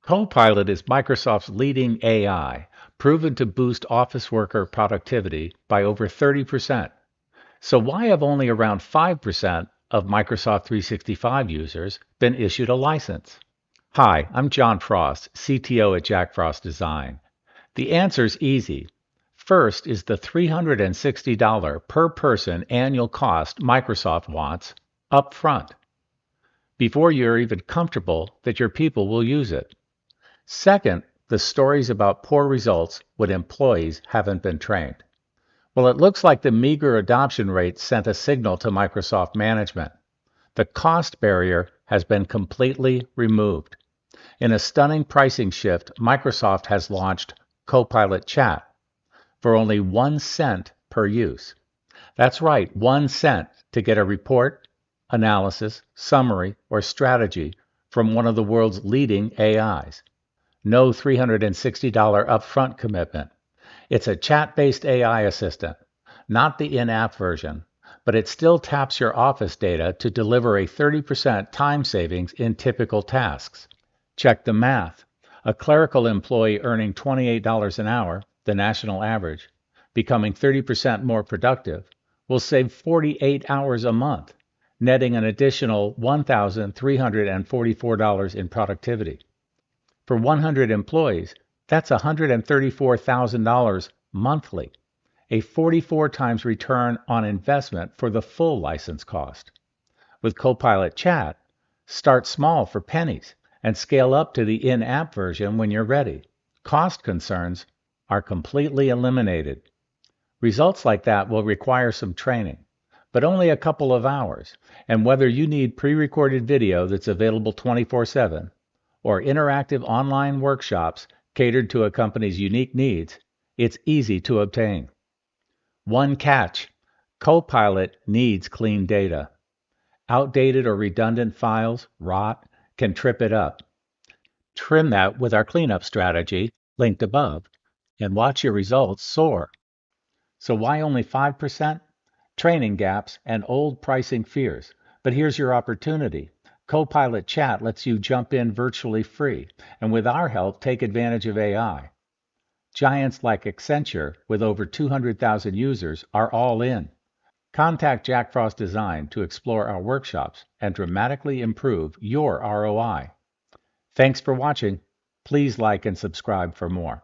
Copilot is Microsoft's leading AI, proven to boost office worker productivity by over 30%. So why have only around 5% of Microsoft 365 users been issued a license? Hi, I'm John Frost, CTO at Jack Frost Design. The answer's easy. First is the $360 per person annual cost Microsoft wants up front, before you're even comfortable that your people will use it. Second, the stories about poor results when employees haven't been trained. Well, it looks like the meager adoption rate sent a signal to Microsoft management. The cost barrier has been completely removed. In a stunning pricing shift, Microsoft has launched Copilot Chat for only 1 cent per use. That's right, 1 cent to get a report, analysis, summary, or strategy from one of the world's leading AIs. No $360 upfront commitment. It's a chat-based AI assistant, not the in-app version, but it still taps your Office data to deliver a 30% time savings in typical tasks. Check the math. A clerical employee earning $28 an hour, the national average, becoming 30% more productive, will save 48 hours a month, netting an additional $1,344 in productivity. For 100 employees, that's $134,000 monthly, a 44 times return on investment for the full license cost. With Copilot Chat, start small for pennies and scale up to the in-app version when you're ready. Cost concerns are completely eliminated. Results like that will require some training, but only a couple of hours, and whether you need pre-recorded video that's available 24/7, or interactive online workshops catered to a company's unique needs, it's easy to obtain. One catch: Copilot needs clean data. Outdated or redundant files, rot, can trip it up. Trim that with our cleanup strategy, linked above, and watch your results soar. So why only 5%? Training gaps and old pricing fears. But here's your opportunity. Copilot Chat lets you jump in virtually free, and with our help, take advantage of AI. Giants like Accenture, with over 200,000 users, are all in. Contact Jack Frost Design to explore our workshops and dramatically improve your ROI. Thanks for watching. Please like and subscribe for more.